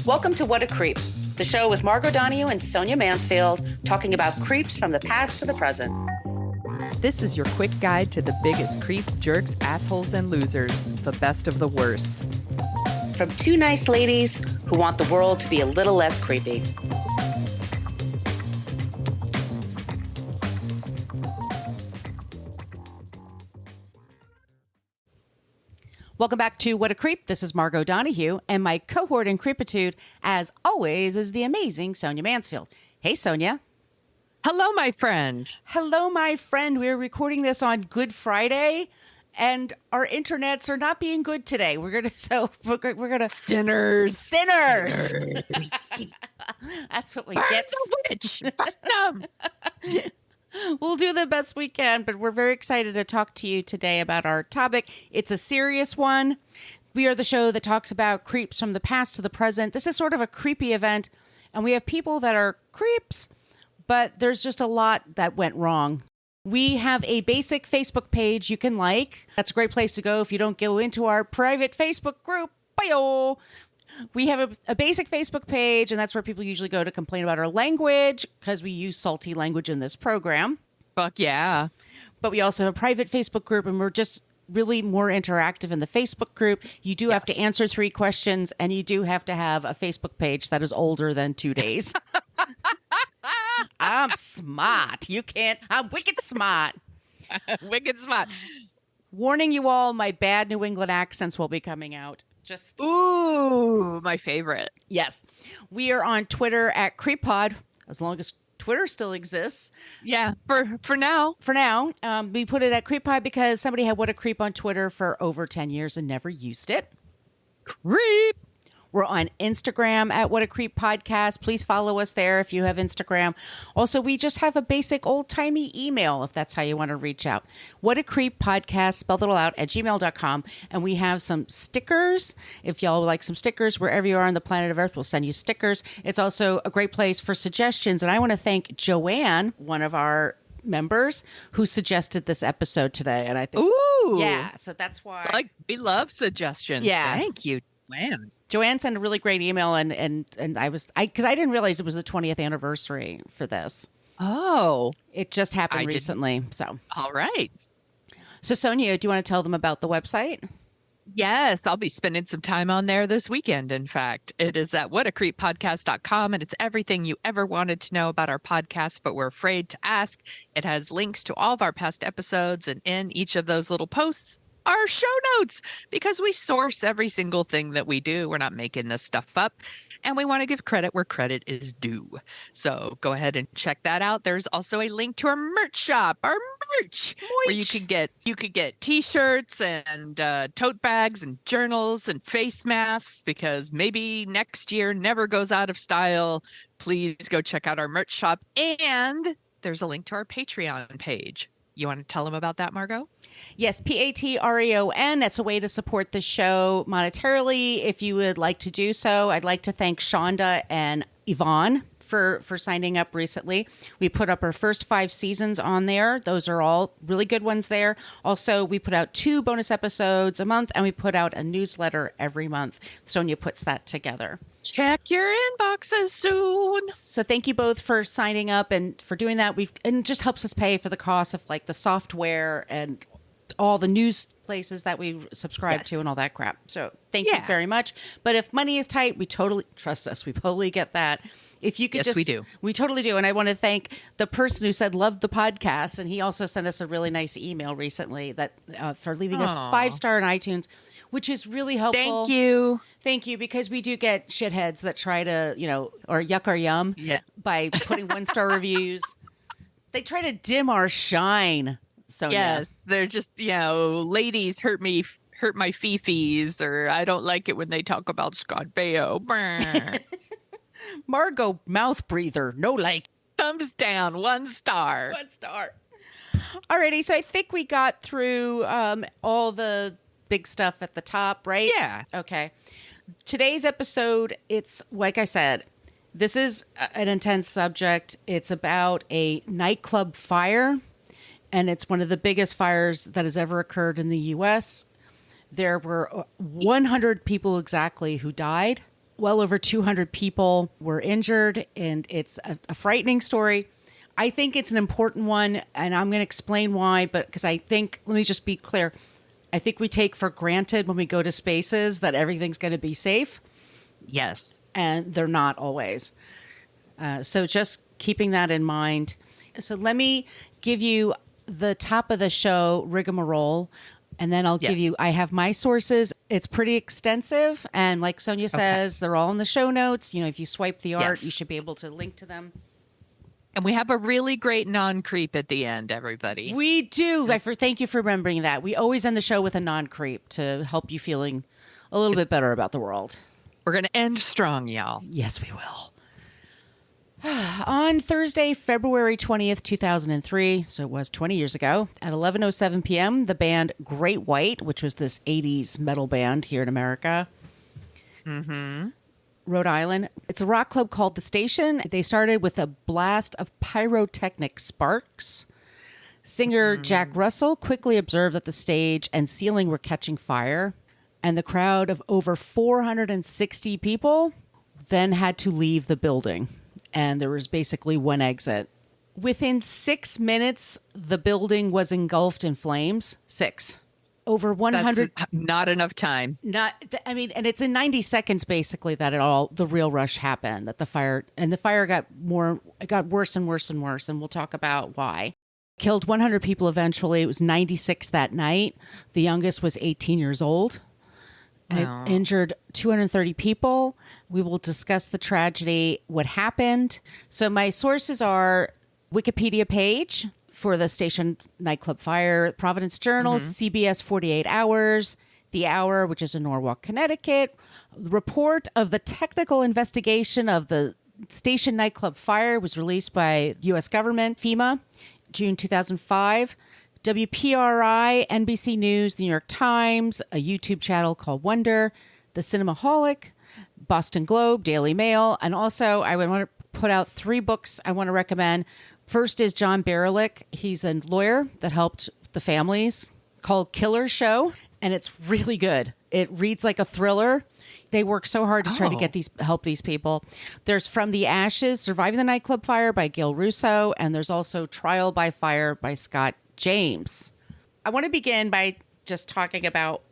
Welcome to What a Creep, the show with Margot Donahue and Sonia Mansfield talking about creeps from the past to the present. This is your quick guide to the biggest creeps, jerks, assholes, and losers, the best of the worst. From two nice ladies who want the world to be a little less creepy. Welcome back to What a Creep. This is Margot Donahue, and my cohort in creepitude, as always, is the amazing Sonia Mansfield. Hey, Sonia. Hello, my friend. Hello, my friend. We're recording this on Good Friday, and our internets are not being good today. We're gonna sinners. That's what we Burn get. The witch. Burn them. We'll do the best we can, but we're very excited to talk to you today about our topic. It's a serious one. We are the show that talks about creeps from the past to the present. This is sort of a creepy event, and we have people that are creeps, but there's just a lot that went wrong. We have a basic Facebook page you can like. That's a great place to go if you don't go into our private Facebook group. Bye-oh. We have a basic Facebook page, and that's where people usually go to complain about our language because we use salty language in this program. Fuck yeah. But we also have a private Facebook group, and we're just really more interactive in the Facebook group. You do have to answer 3 questions, and you do have to have a Facebook page that is older than 2 days. I'm smart. You can't. I'm wicked smart. Wicked smart. Warning you all, my bad New England accents will be coming out. Just Ooh, my favorite. Yes. We are on Twitter at CreepPod, as long as Twitter still exists. Yeah, for now. For now. We put it at CreepPod because somebody had What a Creep on Twitter for over 10 years and never used it. Creep. We're on Instagram at What a Creep Podcast. Please follow us there if you have Instagram. Also, we just have a basic old-timey email if that's how you want to reach out. What a Creep Podcast, spelled it all out, at gmail.com. And we have some stickers. If y'all would like some stickers, wherever you are on the planet of Earth, we'll send you stickers. It's also a great place for suggestions. And I want to thank Joanne, one of our members, who suggested this episode today. And I think, ooh. Yeah, so that's why. Like, we love suggestions. Yeah. Thank you, Joanne. Joanne sent a really great email, and because I didn't realize it was the 20th anniversary for this. Oh, It just happened recently. So, all right. So Sonia, do you want to tell them about the website? Yes, I'll be spending some time on there this weekend. In fact, it is at whatacreeppodcast.com, and it's everything you ever wanted to know about our podcast, but were afraid to ask. It has links to all of our past episodes, and in each of those little posts are show notes, because we source every single thing that we do. We're not making this stuff up, and we want to give credit where credit is due. So go ahead and check that out. There's also a link to our merch shop, where you could get t-shirts and tote bags and journals and face masks, because maybe next year never goes out of style. Please go check out our merch shop, and there's a link to our Patreon page. You want to tell them about that, Margot? Yes, Patreon. That's a way to support the show monetarily if you would like to do so. I'd like to thank Shonda and Yvonne for signing up recently. We put up our first 5 seasons on there. Those are all really good ones there. Also, we put out 2 bonus episodes a month, and we put out a newsletter every month. Sonia puts that together. Check your inboxes soon. So thank you both for signing up and for doing that. And it just helps us pay for the cost of like the software and all the news places that we subscribe to and all that crap. So thank you very much. But if money is tight, we totally trust us. We totally get that. If you could we do. We totally do. And I want to thank the person who said loved the podcast. And he also sent us a really nice email recently that for leaving us 5-star on iTunes, which is really helpful. Thank you, because we do get shitheads that try to, or yuck our yum by putting 1-star reviews. They try to dim our shine. So yes, they're just, ladies hurt my fifis, or I don't like it when they talk about Scott Baio. Margot mouth breather, no like. Thumbs down, 1 star. 1 star. Alrighty, so I think we got through all the big stuff at the top, right? Yeah. Okay. Today's episode, it's like I said, this is an intense subject. It's about a nightclub fire, and it's one of the biggest fires that has ever occurred in the U.S. There were 100 people exactly who died. Well over 200 people were injured, and it's a frightening story. I think it's an important one, and I'm going to explain why, but because I think, let me just be clear, I think we take for granted when we go to spaces that everything's going to be safe. Yes. And they're not always. So just keeping that in mind. So let me give you the top of the show rigmarole, and then I'll give you, I have my sources. It's pretty extensive. And like Sonia says, they're all in the show notes. You know, if you swipe the art, you should be able to link to them. And we have a really great non-creep at the end, everybody. We do. Thank you for remembering that. We always end the show with a non-creep to help you feeling a little bit better about the world. We're going to end strong, y'all. Yes, we will. On Thursday, February 20th, 2003, so it was 20 years ago, at 11:07 p.m., the band Great White, which was this 80s metal band here in America, Rhode Island. It's a rock club called The Station. They started with a blast of pyrotechnic sparks. Singer Jack Russell quickly observed that the stage and ceiling were catching fire, and the crowd of over 460 people then had to leave the building. And there was basically one exit. Within 6 minutes, the building was engulfed in flames. 6. Over 100. That's not enough time. And it's in 90 seconds basically that the real rush happened. That the fire got worse and worse and worse, and we'll talk about why. Killed 100 people eventually. It was 96 that night. The youngest was 18 years old. It injured 230 people. We will discuss the tragedy, what happened. So my sources are Wikipedia page for the Station nightclub fire, Providence Journal, CBS 48 Hours, The Hour, which is in Norwalk, Connecticut, report of the technical investigation of the Station nightclub fire was released by U.S. government, FEMA, June 2005. WPRI, NBC News, The New York Times, a YouTube channel called Wonder, The Cinemaholic, Boston Globe, Daily Mail, and also I would want to put out 3 books I want to recommend. First is John Barelick. He's a lawyer that helped the families, called Killer Show, and it's really good. It reads like a thriller. They work so hard to try to help these people. There's From the Ashes, Surviving the Nightclub Fire by Gil Russo, and there's also Trial by Fire by Scott James. I want to begin by just talking about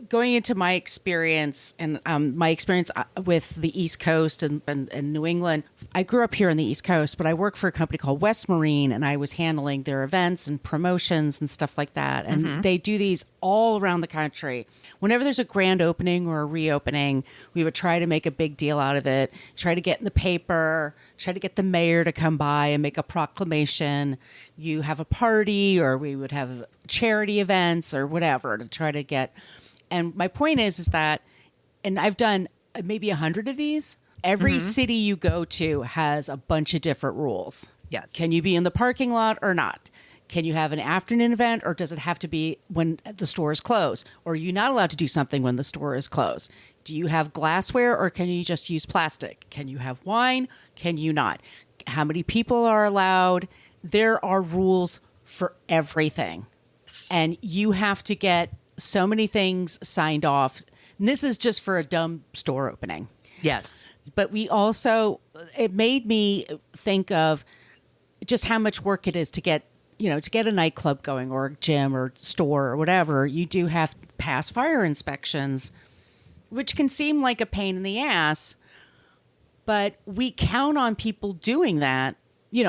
going into my experience and my experience with the East Coast and New England. I grew up here on the East Coast, but I work for a company called West Marine, and I was handling their events and promotions and stuff like that. And they do these all around the country. Whenever there's a grand opening or a reopening, we would try to make a big deal out of it, try to get in the paper, try to get the mayor to come by and make a proclamation. You have a party, or we would have charity events or whatever to try to get. And my point is that, and I've done maybe 100 of these, every city you go to has a bunch of different rules. Yes. Can you be in the parking lot or not? Can you have an afternoon event, or does it have to be when the store is closed? Or are you not allowed to do something when the store is closed? Do you have glassware, or can you just use plastic? Can you have wine? Can you not? How many people are allowed? There are rules for everything. And you have to get so many things signed off. And this is just for a dumb store opening. Yes. But it made me think of just how much work it is to get a nightclub going, or a gym or store or whatever. You do have to pass fire inspections, which can seem like a pain in the ass, but we count on people doing that.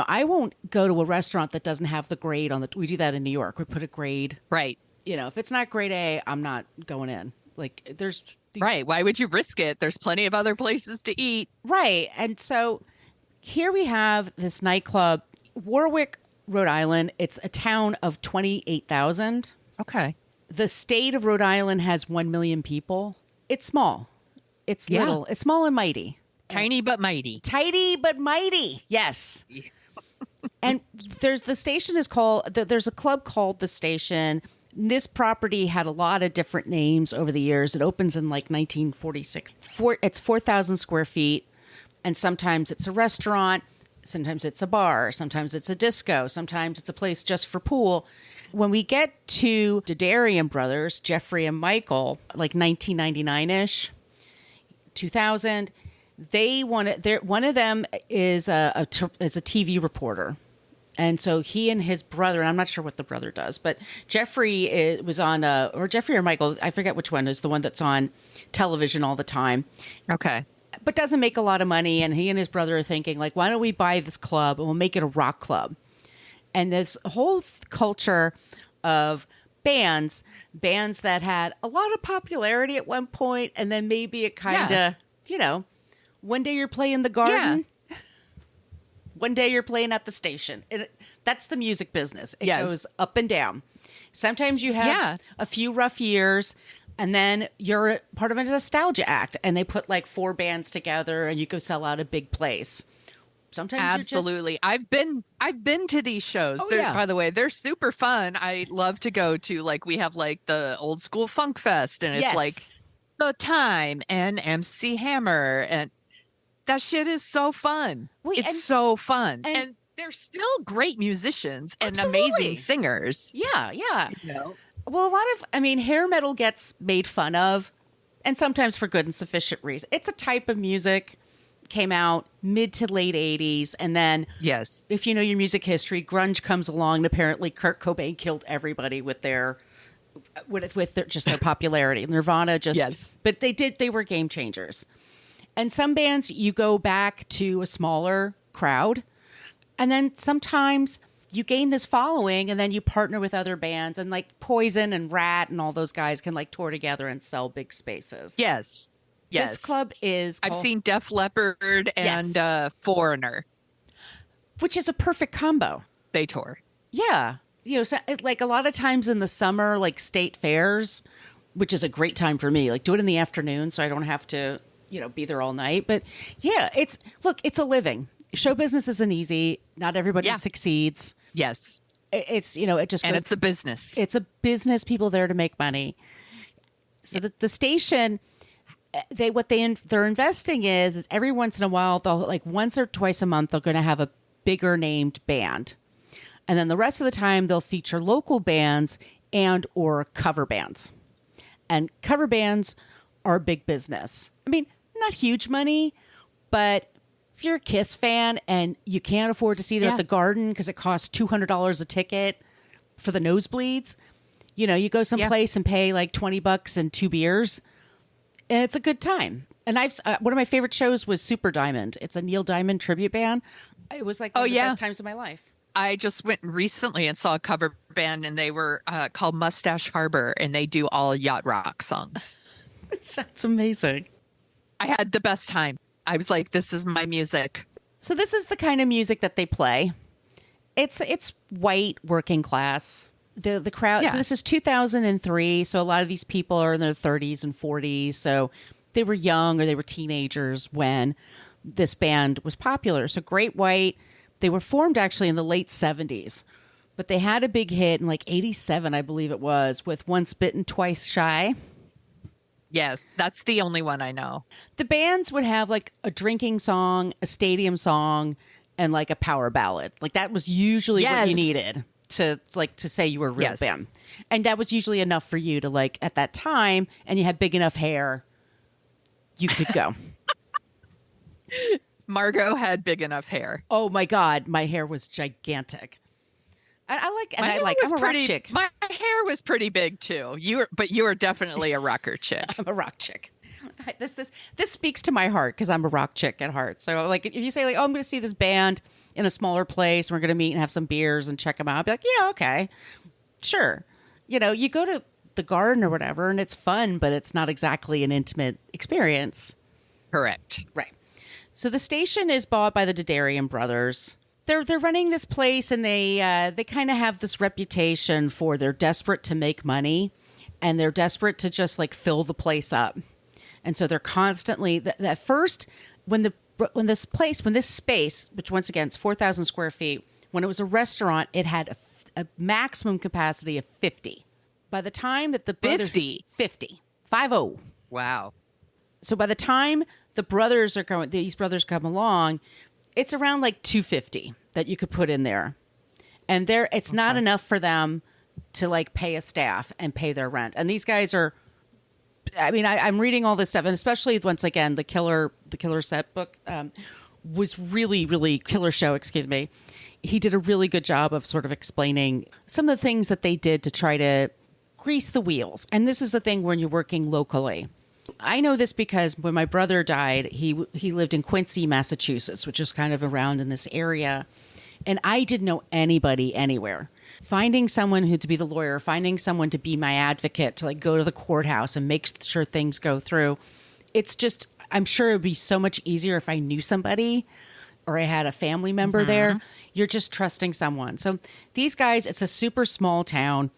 I won't go to a restaurant that doesn't have the grade we do that in New York. We put a grade. Right. If it's not grade A, I'm not going in. Right. Why would you risk it? There's plenty of other places to eat. Right. And so here we have this nightclub, Warwick, Rhode Island. It's a town of 28,000. Okay. The state of Rhode Island has 1 million people. It's small. It's little. It's small and mighty. Tiny but mighty. Tidy but mighty. Yes. Yeah. And there's a club called The Station. This property had a lot of different names over the years. It opens in like 1946. It's 4,000 square feet. And sometimes it's a restaurant. Sometimes it's a bar. Sometimes it's a disco. Sometimes it's a place just for pool. When we get to Didarian brothers, Jeffrey and Michael, like 1999-ish, 2000. They wanted one of them is a TV reporter. And so he and his brother, and I'm not sure what the brother does, but Jeffrey was on, or Jeffrey or Michael, I forget which one, is the one that's on television all the time. Okay. But doesn't make a lot of money. And he and his brother are thinking, like, why don't we buy this club and we'll make it a rock club? And this whole culture of bands that had a lot of popularity at one point, and then maybe it kind of, one day you're playing the garden. Yeah. One day you're playing at the station. That's the music business. It goes up and down. Sometimes you have a few rough years, and then you're part of a nostalgia act, and they put like 4 bands together, and you go sell out a big place. Sometimes absolutely. I've been to these shows. By the way, they're super fun. I love to go to, like, we have like the old school funk fest, and it's like The Time and MC Hammer, and that shit is so fun. It's so fun. And they're still great musicians and amazing singers. Yeah. Well, a lot of, hair metal gets made fun of, and sometimes for good and sufficient reason. It's a type of music, came out mid to late 80s. And then, if you know your music history, grunge comes along, and apparently Kurt Cobain killed everybody with their popularity. Nirvana but they were game changers. And some bands, you go back to a smaller crowd, and then sometimes you gain this following, and then you partner with other bands, and like Poison and Rat and all those guys can like tour together and sell big spaces. Yes. This club is I've seen Def Leppard and Foreigner, which is a perfect combo. They tour. Yeah. So, like a lot of times in the summer, like state fairs, which is a great time for me, like do it in the afternoon so I don't have to be there all night. But it's a living. Show business isn't easy. Not everybody succeeds. Yes. It's, it just goes, and it's a business. It's a business, people there to make money. So the station, they're investing is every once in a while, they'll like once or twice a month, they're going to have a bigger named band. And then the rest of the time they'll feature local bands and or cover bands. And cover bands are big business. Not huge money, but if you're a Kiss fan and you can't afford to see them at the Garden because it costs $200 a ticket for the nosebleeds, you go someplace and pay like $20 and 2 beers, and it's a good time. And one of my favorite shows was Super Diamond. It's a Neil Diamond tribute band. It was like one of the best times of my life. I just went recently and saw a cover band, and they were called Mustache Harbor, and they do all yacht rock songs. That's amazing. I had the best time. I was like, this is my music. So this is the kind of music that they play. It's white, working class. The crowd. Yeah. So this is 2003. So a lot of these people are in their 30s and 40s. So they were young or they were teenagers when this band was popular. So Great White, they were formed actually in the late 70s. But they had a big hit in like 87, I believe it was, with Once Bitten, Twice Shy. Yes, that's the only one I know. The bands would have like a drinking song, a stadium song, and like a power ballad. Like that was usually what you needed to say you were a real band. And that was usually enough for you to like at that time, and you had big enough hair, you could go. Margot had big enough hair. Oh my God, my hair was gigantic. I'm a rock chick. My hair was pretty big too. You were definitely a rocker chick. I'm a rock chick. This speaks to my heart because I'm a rock chick at heart. So like if you say like, oh, I'm going to see this band in a smaller place, and we're going to meet and have some beers and check them out, I'll be like, yeah, okay, sure. You go to the Garden or whatever, and it's fun, but it's not exactly an intimate experience. Correct. Right. So the station is bought by the Didarian brothers. They're running this place, and they kind of have this reputation for they're desperate to make money, and they're desperate to just like fill the place up. And so they're constantly at first when this space, which once again is 4,000 square feet, when it was a restaurant, it had a maximum capacity of 50. By the time that the brothers 50. Wow. So by the time these brothers come along, it's around like 250 that you could put in there. And it's not enough for them to like pay a staff and pay their rent. And these guys are I mean, I'm reading all this stuff, and especially once again, the Killer Set book was really Killer Show. Excuse me. He did a really good job of sort of explaining some of the things that they did to try to grease the wheels. And this is the thing when you're working locally. I know this because when my brother died, he lived in Quincy, Massachusetts, which is kind of around in this area. And I didn't know anybody anywhere. Finding someone who to be the lawyer, finding someone to be my advocate, to like go to the courthouse and make sure things go through. It's just, I'm sure it would be so much easier if I knew somebody or I had a family member there. You're just trusting someone. So these guys, it's a super small town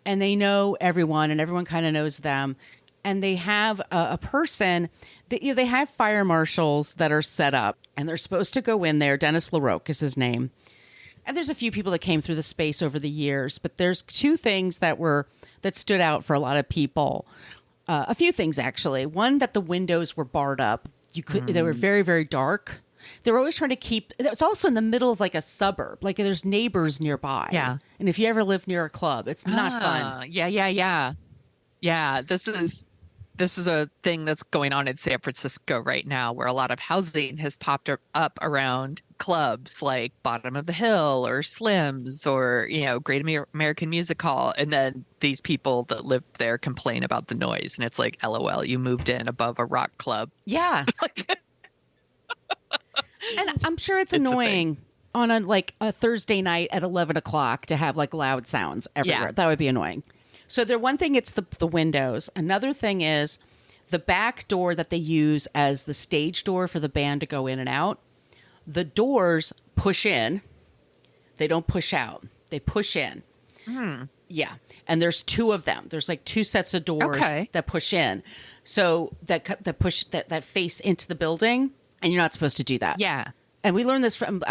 and they know everyone and everyone kind of knows them. And they have a person that, they have fire marshals that are set up and they're supposed to go in there. Dennis LaRoque is his name. And there's a few people that came through the space over the years, but there's two things that stood out for a lot of people. A few things, actually. One, that the windows were barred up. They were very, very dark. They were always trying to keep, it's also in the middle of like a suburb, like there's neighbors nearby. Yeah. And if you ever live near a club, it's not fun. Yeah. This is a thing that's going on in San Francisco right now where a lot of housing has popped up around clubs like Bottom of the Hill or Slim's or, Great American Music Hall. And then these people that live there complain about the noise. And it's like, LOL, you moved in above a rock club. Yeah. And I'm sure it's annoying on a Thursday night at 11 o'clock to have like loud sounds everywhere. Yeah. That would be annoying. So one thing, it's the windows. Another thing is the back door that they use as the stage door for the band to go in and out. The doors push in. They don't push out. They push in. Yeah. And there's two of them. There's like two sets of doors that push in. So that face into the building. And you're not supposed to do that. Yeah. And we learned this from,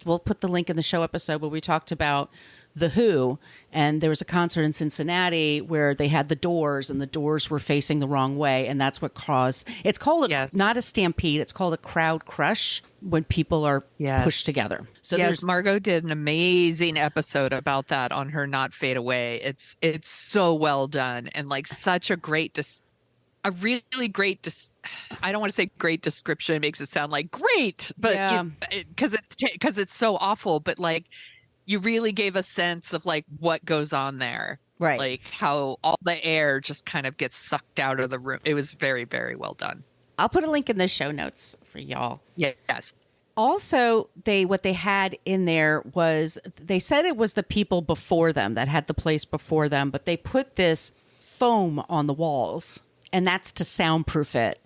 we'll put the link in the show episode where we talked about The Who. And there was a concert in Cincinnati where they had the doors and the doors were facing the wrong way. And that's what caused, it's called not a stampede. It's called a crowd crush when people are pushed together. So Margot did an amazing episode about that on her Not Fade Away. It's so well done. And like such a really great, I don't want to say great description. It makes it sound like great, but because it's so awful, but like you really gave a sense of like what goes on there. Right. Like how all the air just kind of gets sucked out of the room. It was very, very well done. I'll put a link in the show notes for y'all. Yes. Also, what they had in there was, they said it was the people before them that had the place before them, but they put this foam on the walls. And that's to soundproof it.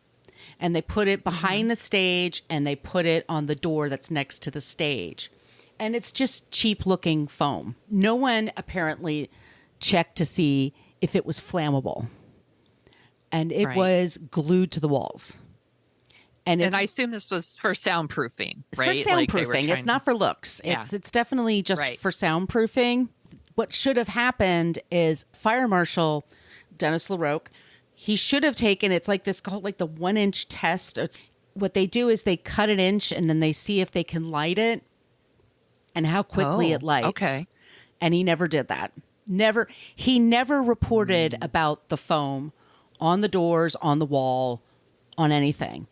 And they put it behind the stage and they put it on the door that's next to the stage. And it's just cheap looking foam. No one apparently checked to see if it was flammable. And it was glued to the walls. And I assume this was for soundproofing, right? It's for soundproofing. It's not for looks. Yeah. It's definitely just for soundproofing. What should have happened is Fire Marshal Dennis LaRoque, he should have taken, it's like this called like the 1-inch test. What they do is they cut an inch and then they see if they can light it and how quickly it lights. Okay. And he never did that. He never reported about the foam on the doors, on the wall, on anything.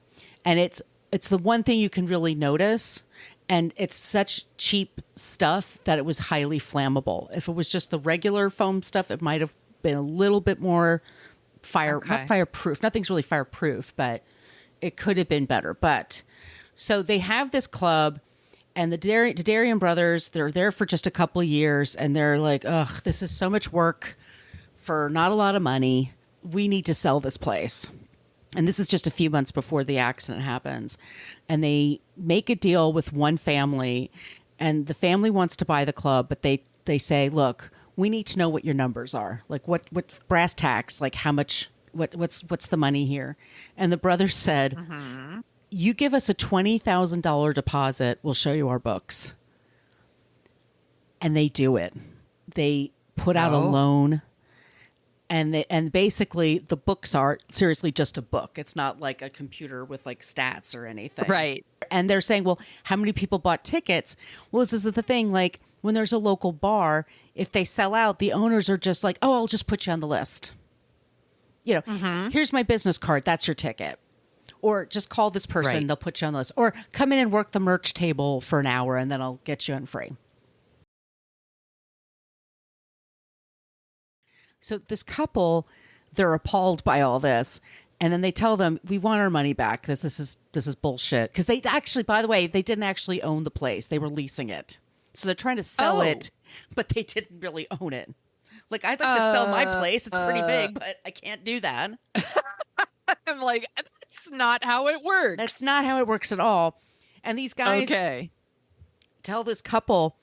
And it's the one thing you can really notice. And it's such cheap stuff that it was highly flammable. If it was just the regular foam stuff, it might have been a little bit more not fireproof. Nothing's really fireproof, but it could have been better. But so they have this club, and the Darian brothers, they're there for just a couple of years, and they're like, ugh, this is so much work for not a lot of money. We need to sell this place. And this is just a few months before the accident happens. And they make a deal with one family, and the family wants to buy the club, but they say, look, we need to know what your numbers are. Like what brass tacks, like how much, what's the money here? And the brothers said, you give us a $20,000 deposit, we'll show you our books. And they do it. They put out a loan, and basically the books are seriously just a book. It's not like a computer with like stats or anything. Right. And they're saying, well, how many people bought tickets? Well, this is the thing, like when there's a local bar, if they sell out, the owners are just like, oh, I'll just put you on the list. here's my business card. That's your ticket. Or just call this person. Right. They'll put you on the list. Or come in and work the merch table for an hour and then I'll get you in free. So this couple, they're appalled by all this. And then they tell them, we want our money back. This is bullshit. Because they actually, by the way, they didn't actually own the place. They were leasing it. So they're trying to sell it, but they didn't really own it. Like, I'd like to sell my place. It's pretty big, but I can't do that. I'm like, that's not how it works. That's not how it works at all. And these guys tell this couple,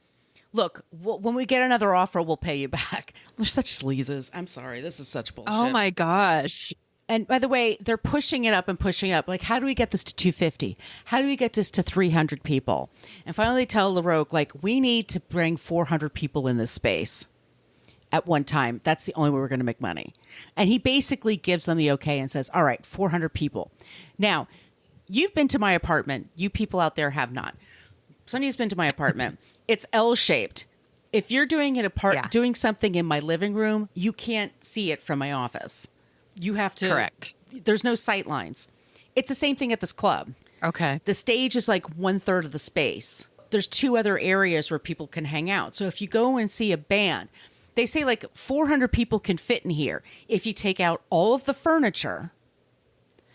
look, when we get another offer, we'll pay you back. They're such sleazes. I'm sorry. This is such bullshit. Oh, my gosh. And by the way, they're pushing it up and pushing up. Like, how do we get this to 250? How do we get this to 300 people? And finally they tell LaRoque, like, we need to bring 400 people in this space at one time. That's the only way we're going to make money. And he basically gives them the okay and says, all right, 400 people. Now, you've been to my apartment. You people out there have not. Sonya's been to my apartment. It's L-shaped. If you're doing doing something in my living room, you can't see it from my office. You have to. Correct. There's no sight lines. It's the same thing at this club. Okay. The stage is like 1/3 of the space. There's 2 other areas where people can hang out. So if you go and see a band, they say like 400 people can fit in here. If you take out all of the furniture.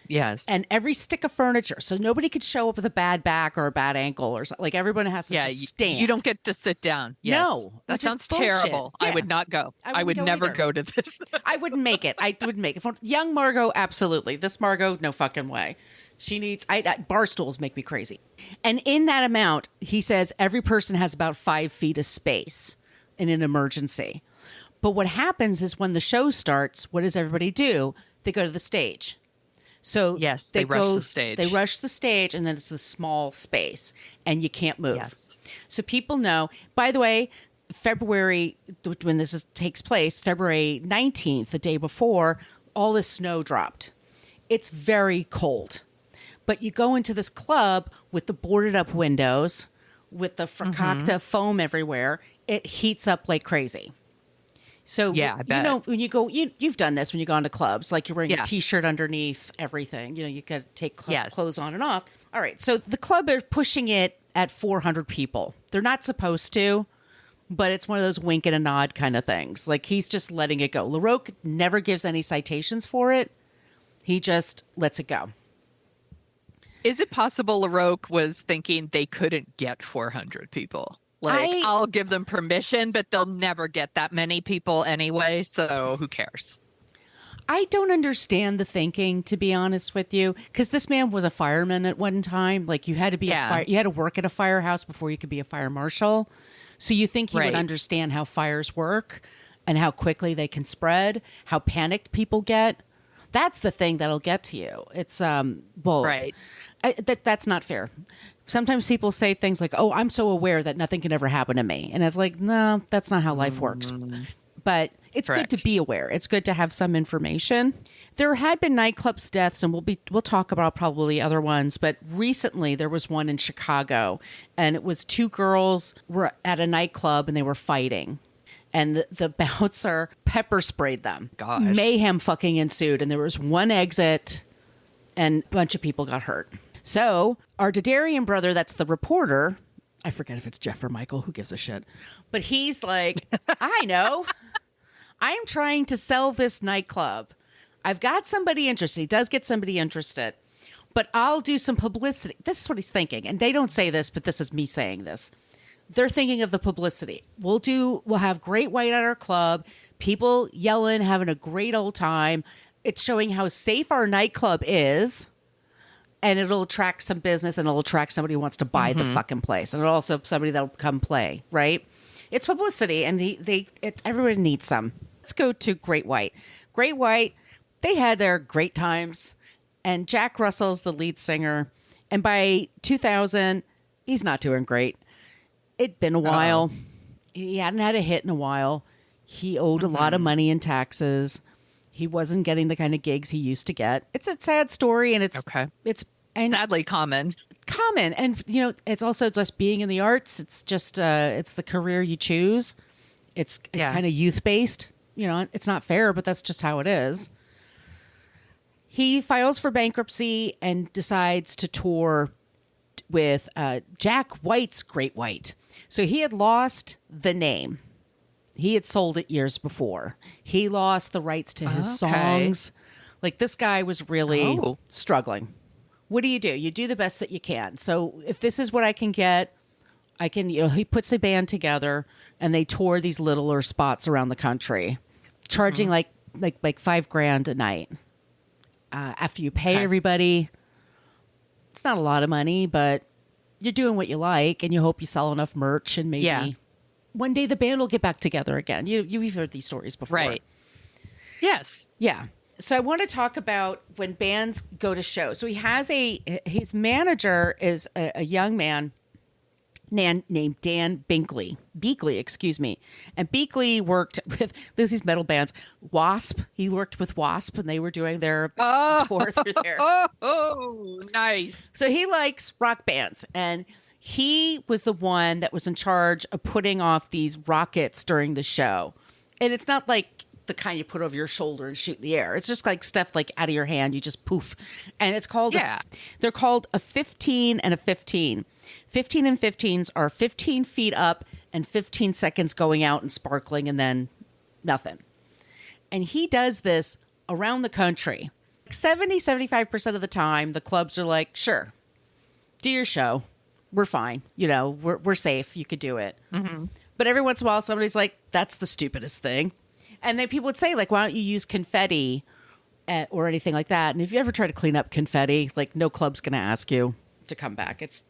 Yes. And every stick of furniture. So nobody could show up with a bad back or a bad ankle or something. Like, everyone has to just stand. You don't get to sit down. Yes. No. That sounds terrible. Yeah. I would not go. I would never go to this. I wouldn't make it. I wouldn't make it. Young Margot, absolutely. This Margot, no fucking way. She needs, bar stools make me crazy. And in that amount, he says every person has about 5 feet of space in an emergency. But what happens is when the show starts, what does everybody do? They go to the stage. So yes, they rush the stage. They rush the stage, and then it's a small space, and you can't move. Yes. So people know. By the way, February, when takes place, February 19th, the day before, all the snow dropped. It's very cold. But you go into this club with the boarded up windows, with the fracata foam everywhere. It heats up like crazy. So, I bet. When you go, you've done this when you go into clubs, like you're wearing a T-shirt underneath everything. You got to take clothes on and off. All right. So the club is pushing it at 400 people. They're not supposed to, but it's one of those wink and a nod kind of things. Like, he's just letting it go. LaRoque never gives any citations for it. He just lets it go. Is it possible LaRoque was thinking they couldn't get 400 people? Like, I'll give them permission, but they'll never get that many people anyway, so who cares? I don't understand the thinking, to be honest with you, because this man was a fireman at one time. Like, you had to be you had to work at a firehouse before you could be a fire marshal. So you think he would understand how fires work and how quickly they can spread, how panicked people get. That's the thing that'll get to you. It's that's not fair. Sometimes people say things like, oh, I'm so aware that nothing can ever happen to me. And it's like, no, that's not how life works. But it's good to be aware. It's good to have some information. There had been nightclubs deaths, and we'll talk about probably other ones. But recently there was one in Chicago, and it was 2 girls were at a nightclub and they were fighting. And the bouncer pepper sprayed them. Gosh. Mayhem fucking ensued. And there was one exit and a bunch of people got hurt. So our Didarian brother, that's the reporter, I forget if it's Jeff or Michael, who gives a shit, but he's like, I know, I am trying to sell this nightclub. I've got somebody interested. He does get somebody interested, but I'll do some publicity. This is what he's thinking. And they don't say this, but this is me saying this. They're thinking of the publicity. We'll have Great White at our club, people yelling, having a great old time. It's showing how safe our nightclub is. And it'll attract some business, and it'll attract somebody who wants to buy the fucking place. And it'll also somebody that'll come play, right? It's publicity, and everybody needs some. Let's go to Great White. Great White, they had their great times. And Jack Russell's the lead singer. And by 2000, he's not doing great. It'd been a while. He hadn't had a hit in a while. He owed a lot of money in taxes. He wasn't getting the kind of gigs he used to get. It's a sad story, and it's sadly common. And it's also just being in the arts. It's just it's the career you choose. It's kind of youth based. It's not fair, but that's just how it is. He files for bankruptcy and decides to tour with Jack White's Great White. So he had lost the name. He had sold it years before. He lost the rights to his songs. Like, this guy was really struggling. What do? You do the best that you can. So if this is what I can get, I can, he puts a band together and they tour these littler spots around the country, charging like $5,000 a night. After you pay everybody, it's not a lot of money, but you're doing what you like and you hope you sell enough merch and maybe one day the band will get back together again. You've heard these stories before. Right. Yes. Yeah. So I want to talk about when bands go to shows. So he has his manager is a young man named Dan Beakley, excuse me. And Beakley worked with these metal bands, Wasp. He worked with Wasp and they were doing their tour through there. Oh, nice. So he likes rock bands, and he was the one that was in charge of putting off these rockets during the show. And it's not like the kind you put over your shoulder and shoot in the air. It's just like stuff like out of your hand, you just poof. And it's called they're called a 15 and a 15. 15 and 15s are 15 feet up and 15 seconds going out and sparkling and then nothing. And he does this around the country. 75% of the time, the clubs are like, sure, do your show. We're fine. We're safe. You could do it. Mm-hmm. But every once in a while, somebody's like, that's the stupidest thing. And then people would say, like, why don't you use confetti or anything like that? And if you ever try to clean up confetti, like, no club's going to ask you to come back. It's,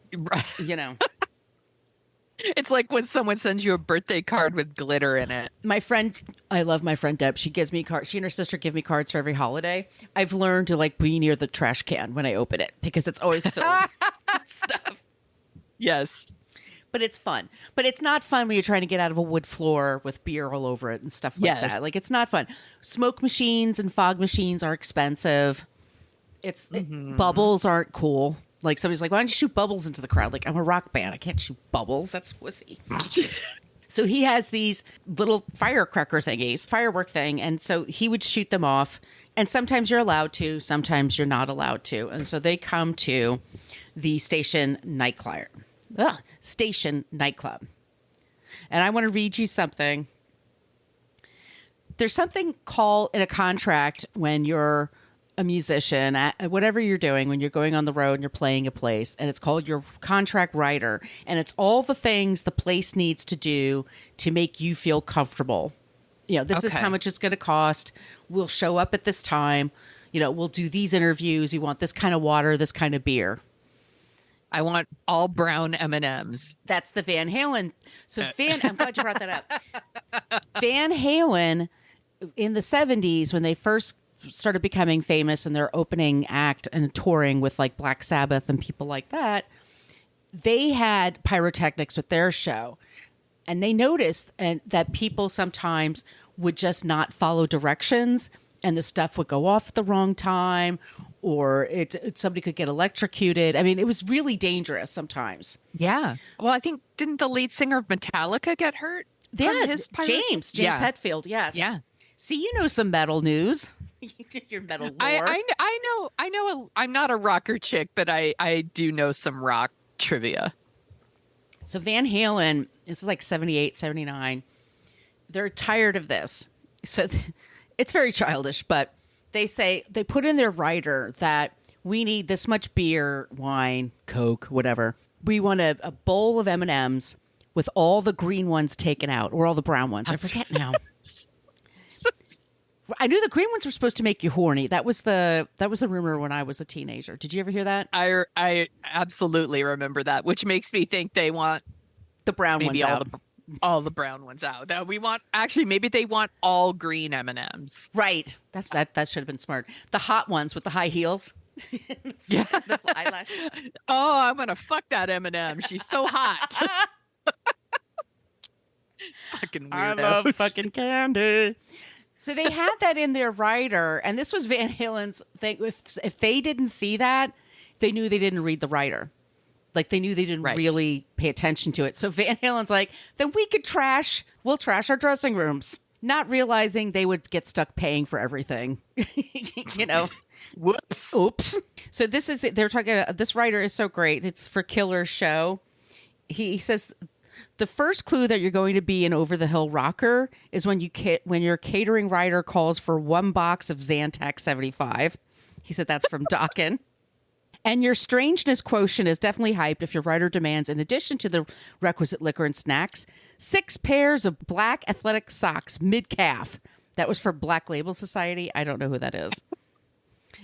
It's like when someone sends you a birthday card with glitter in it. I love my friend Deb. She gives me cards. She and her sister give me cards for every holiday. I've learned to, like, be near the trash can when I open it because it's always filled with stuff. Yes. But it's fun. But it's not fun when you're trying to get out of a wood floor with beer all over it and stuff like that. Like, it's not fun. Smoke machines and fog machines are expensive. Bubbles aren't cool. Like, somebody's like, why don't you shoot bubbles into the crowd? Like, I'm a rock band. I can't shoot bubbles. That's pussy. So he has these little firecracker thingies, firework thing. And so he would shoot them off. And sometimes you're allowed to. Sometimes you're not allowed to. And so they come to the station nightclub. And I want to read you something. There's something called in a contract when you're a musician, whatever you're doing, when you're going on the road and you're playing a place, and it's called your contract rider. And it's all the things the place needs to do to make you feel comfortable. This is how much it's going to cost. We'll show up at this time. We'll do these interviews. We want this kind of water, this kind of beer. I want all brown M&Ms. That's the Van Halen. So I'm glad you brought that up. Van Halen in the 70s, when they first started becoming famous and their opening act and touring with like Black Sabbath and people like that, they had pyrotechnics with their show. And they noticed that people sometimes would just not follow directions and the stuff would go off at the wrong time, or somebody could get electrocuted. I mean, it was really dangerous sometimes. Yeah. Well, I think, didn't the lead singer of Metallica get hurt? Yeah, James Hetfield, yes. Yeah. See, you know some metal news. You did your metal lore. I know. I'm not a rocker chick, but I do know some rock trivia. So Van Halen, this is like 78, 79. They're tired of this. So it's very childish, but they put in their rider that we need this much beer, wine, Coke, whatever. We want a bowl of M&Ms with all the green ones taken out, or all the brown ones. I forget now. I knew the green ones were supposed to make you horny. That was the rumor when I was a teenager. Did you ever hear that? I absolutely remember that, which makes me think they want the brown ones out. All the brown ones out. Now maybe they want all green M&Ms. Right. That should have been smart. The hot ones with the high heels. Yeah. The eyelashes. Oh, I'm gonna fuck that M&M. She's so hot. Fucking weirdos. I love fucking candy. So they had that in their rider, and this was Van Halen's thing. If they didn't see that, they knew they didn't read the rider. Like, they knew they didn't really pay attention to it. So Van Halen's like, then we'll trash our dressing rooms. Not realizing they would get stuck paying for everything. Whoops. Oops. So they're talking, this writer is so great. It's for Killer's show. He says, the first clue that you're going to be an over-the-hill rocker is when your catering rider calls for 1 box of Zantac 75. He said that's from Dawkin. And your strangeness quotient is definitely hyped if your rider demands, in addition to the requisite liquor and snacks, 6 pairs of black athletic socks mid-calf. That was for Black Label Society. I don't know who that is.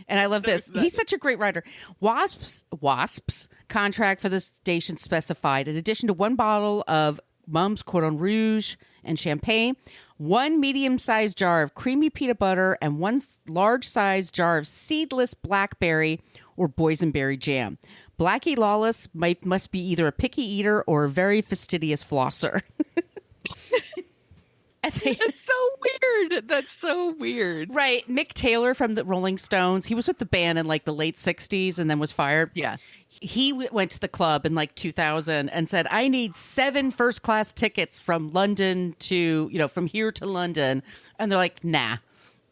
And I love this. He's such a great writer. Wasp's contract for the station specified, in addition to 1 bottle of Mum's Cordon Rouge and champagne, 1 medium-sized jar of creamy peanut butter, and 1 large-sized jar of seedless blackberry or boysenberry jam. Blackie Lawless must be either a picky eater or a very fastidious flosser. It's so weird. That's so weird. Right. Mick Taylor from the Rolling Stones, he was with the band in like the late 60s and then was fired. Yeah. He went to the club in like 2000 and said, I need 7 first-class tickets from London to, from here to London. And they're like, nah,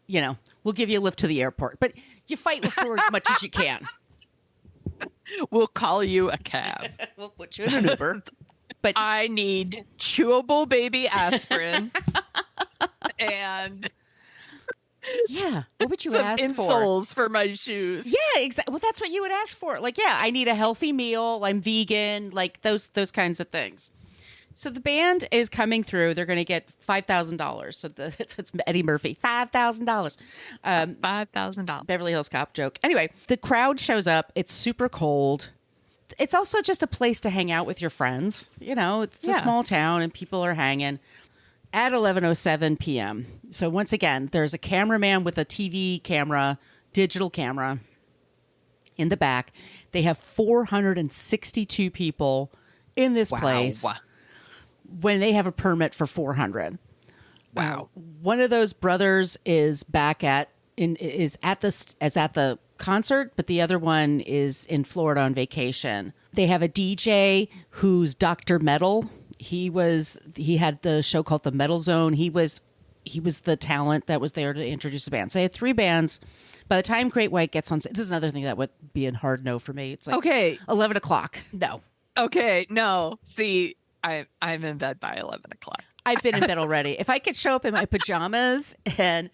we'll give you a lift to the airport. But you fight with Ford as much as you can. We'll call you a cab. We'll put you in an Uber. But I need chewable baby aspirin and what would you some ask insoles for my shoes. Yeah, exactly. Well, that's what you would ask for. Like, I need a healthy meal. I'm vegan. Like those kinds of things. So the band is coming through. They're going to get $5,000. So that's Eddie Murphy, $5,000. $5,000. Beverly Hills Cop joke. Anyway, the crowd shows up. It's super cold. It's also just a place to hang out with your friends. It's a small town and people are hanging at 11:07 p.m. So once again, there's a cameraman with a TV camera, digital camera in the back. They have 462 people in this place when they have a permit for 400. Wow. One of those brothers is back at the concert, but the other one is in Florida on vacation. They have a DJ who's Dr. Metal. He had the show called The Metal Zone. He was the talent that was there to introduce the band. So they had 3 bands. By the time Great White gets on, this is another thing that would be a hard no for me. It's like, okay, 11 o'clock. No. Okay, no. See, I'm in bed by 11 o'clock. I've been in bed already. If I could show up in my pajamas and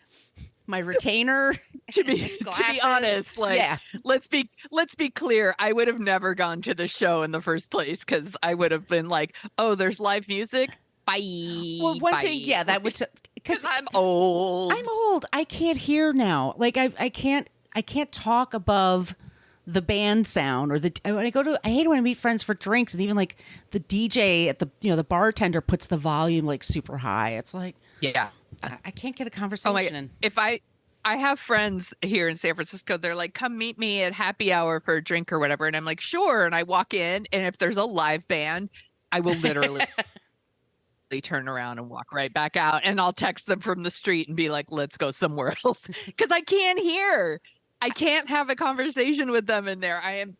my retainer, to be honest, let's be clear. I would have never gone to the show in the first place because I would have been like, oh, there's live music. Bye. Well, one thing, that would because I'm old. I'm old. I can't hear now. Like I can't talk above the band sound or I hate when I meet friends for drinks and even like the DJ at the bartender puts the volume like super high. It's like, I can't get a conversation. Oh my God. If I have friends here in San Francisco, they're like, come meet me at happy hour for a drink or whatever. And I'm like, sure. And I walk in, and if there's a live band, I will literally turn around and walk right back out. And I'll text them from the street and be like, let's go somewhere else. Because I can't hear. I can't have a conversation with them in there. I am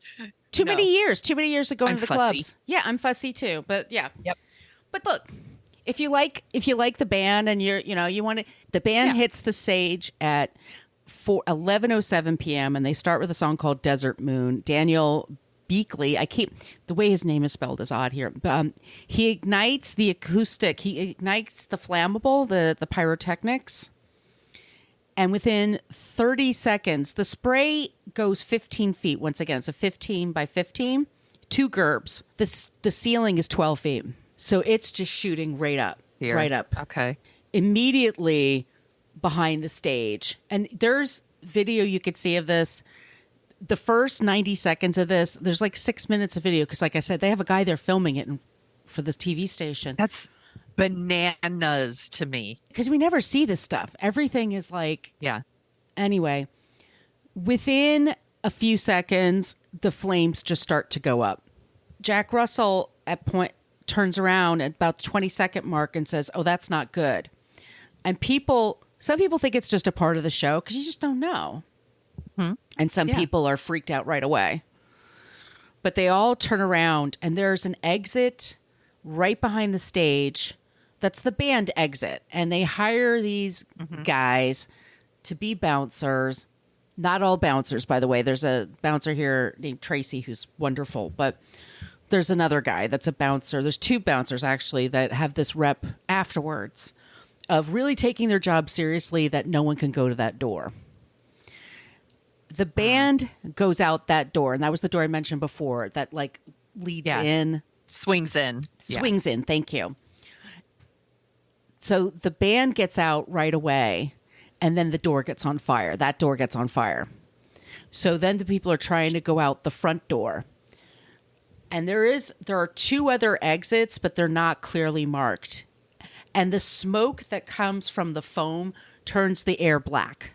too many years of going to the fussy. Clubs. Yeah, I'm fussy too. But yeah. Yep. But look, if you like the band and you want to, the band hits the stage at 11:07 p.m. and they start with a song called Desert Moon. Daniel Beakley, the way his name is spelled is odd here. He ignites the acoustic. He ignites the flammable, the pyrotechnics. And within 30 seconds, the spray goes 15 feet. Once again, it's a 15 by 15, 2 gerbs. The ceiling is 12 feet. So it's just shooting right up, here. right up. Okay. Immediately behind the stage. And there's video you could see of this. The first 90 seconds of this, there's like 6 minutes of video. Because like I said, they have a guy there filming it for this TV station. That's bananas to me. Because we never see this stuff. Everything is like... Yeah. Anyway, within a few seconds, the flames just start to go up. Jack Russell turns around at about the 20-second mark and says, oh, that's not good. And some people think it's just a part of the show because you just don't know. Hmm. And some people are freaked out right away. But they all turn around and there's an exit right behind the stage. That's the band exit. And they hire these guys to be bouncers. Not all bouncers, by the way. There's a bouncer here named Tracy who's wonderful, but there's another guy that's a bouncer. There's two bouncers actually that have this rep afterwards of really taking their job seriously, that no one can go to that door. The band goes out that door, and that was the door I mentioned before that like leads in. Swings in. Swings in, thank you. So the band gets out right away, and then the door gets on fire. That door gets on fire. So then the people are trying to go out the front door. And there are two other exits, but they're not clearly marked. And the smoke that comes from the foam turns the air black.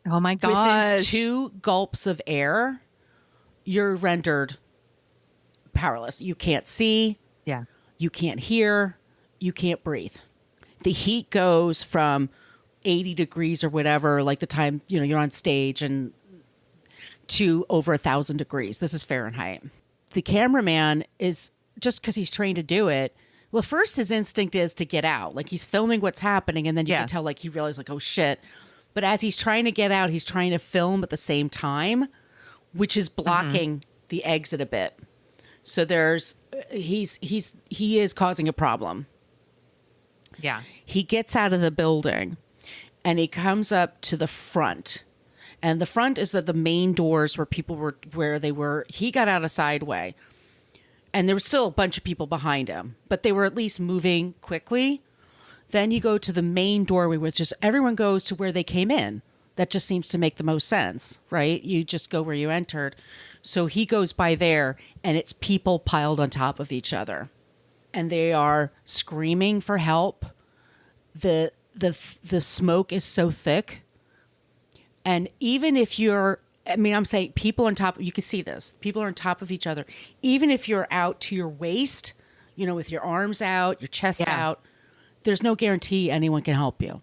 Oh my gosh. Within 2 gulps of air, you're rendered powerless. You can't see. Yeah. You can't hear. You can't breathe. The heat goes from 80 degrees or whatever, like the time, you're on stage, and to over 1,000 degrees. This is Fahrenheit. The cameraman is, just because he's trained to do it, well, first his instinct is to get out. Like he's filming what's happening, and then you can tell like he realized like, oh shit. But as he's trying to get out, he's trying to film at the same time, which is blocking the exit a bit. So he is causing a problem. Yeah. He gets out of the building and he comes up to the front. And the front is the main doors where people were, he got out a side way. And there was still a bunch of people behind him, but they were at least moving quickly. Then you go to the main doorway, which just everyone goes to where they came in. That just seems to make the most sense, right? You just go where you entered. So he goes by there, and it's people piled on top of each other. And they are screaming for help. The smoke is so thick. And even if I'm saying people on top, you can see this. People are on top of each other. Even if you're out to your waist, with your arms out, your chest out, there's no guarantee anyone can help you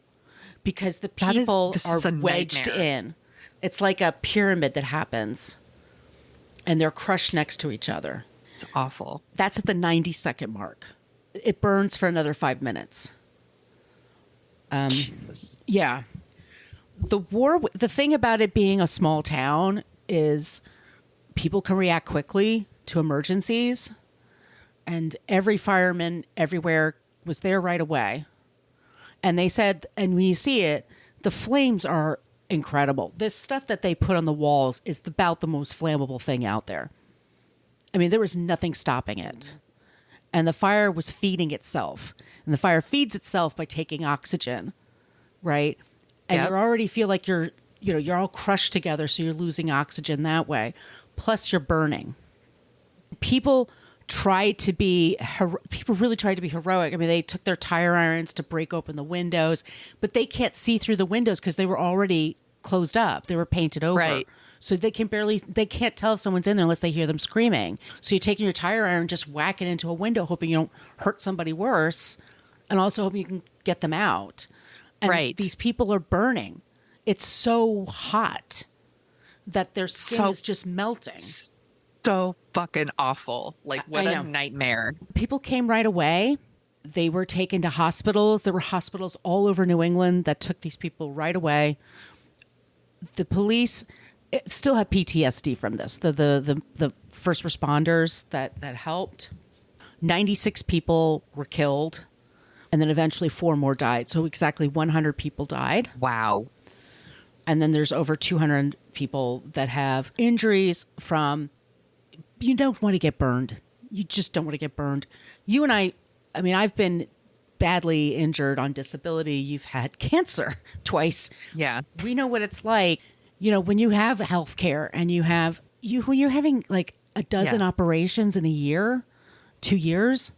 because the people are wedged in. It's like a pyramid that happens, and they're crushed next to each other. It's awful. That's at the 90-second mark. It burns for another 5 minutes. Jesus. Yeah. The thing about it being a small town is people can react quickly to emergencies, and every fireman everywhere was there right away. And they said, and when you see it, the flames are incredible. This stuff that they put on the walls is about the most flammable thing out there. I mean, there was nothing stopping it. And the fire was feeding itself. And the fire feeds itself by taking oxygen, right? And you already feel like you're all crushed together, so you're losing oxygen that way. Plus, you're burning. People really tried to be heroic. I mean, they took their tire irons to break open the windows, but they can't see through the windows because they were already closed up. They were painted over. Right. So they can't tell if someone's in there unless they hear them screaming. So you're taking your tire iron, just whack it into a window, hoping you don't hurt somebody worse, and also hoping you can get them out. And these people are burning. It's so hot that their skin is just melting. So fucking awful. Like, what a nightmare. People came right away. They were taken to hospitals. There were hospitals all over New England that took these people right away. The police still have PTSD from this. The first responders that helped. 96 people were killed, and then eventually 4 more died. So exactly 100 people died. Wow. And then there's over 200 people that have injuries from... You don't want to get burned. You just don't want to get burned. You and I've been badly injured on disability. You've had cancer twice. Yeah. We know what it's like, when you have health care and when you're having like a dozen operations in a year, 2 years.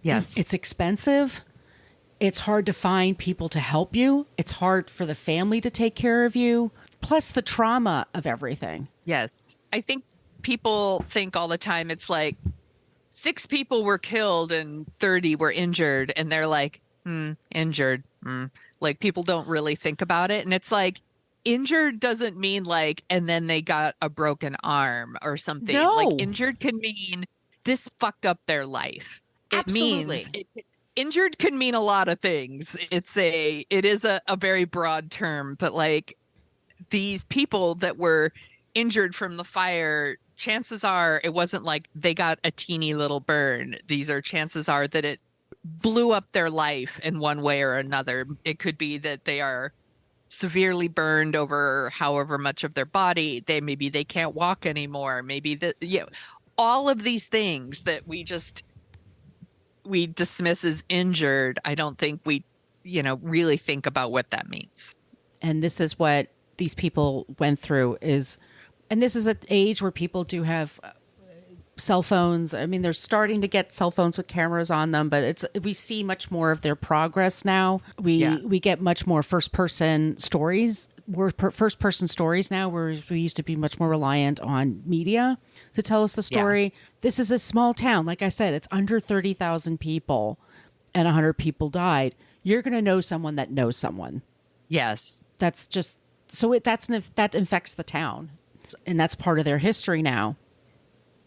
Yes. It's expensive. It's hard to find people to help you. It's hard for the family to take care of you. Plus the trauma of everything. Yes. I think people think all the time it's like 6 people were killed and 30 were injured, and they're like, injured. Like, people don't really think about it. And it's like, injured doesn't mean like, and then they got a broken arm or something. No. Like, injured can mean this fucked up their life. Absolutely. Injured can mean a lot of things. It is a very broad term, but like, these people that were injured from the fire, chances are it wasn't like they got a teeny little burn. These are chances are that it blew up their life in one way or another. It could be that they are severely burned over however much of their body. Maybe they can't walk anymore. Maybe all of these things that we dismiss as injured. I don't think we really think about what that means. And this is what these people went through and this is an age where people do have cell phones. I mean, they're starting to get cell phones with cameras on them, but we see much more of their progress now. We get much more first person stories. We're first person stories now, where we used to be much more reliant on media to tell us the story. Yeah. This is a small town. Like I said, it's under 30,000 people and 100 people died. You're going to know someone that knows someone. Yes. That's just so that infects the town. And that's part of their history now.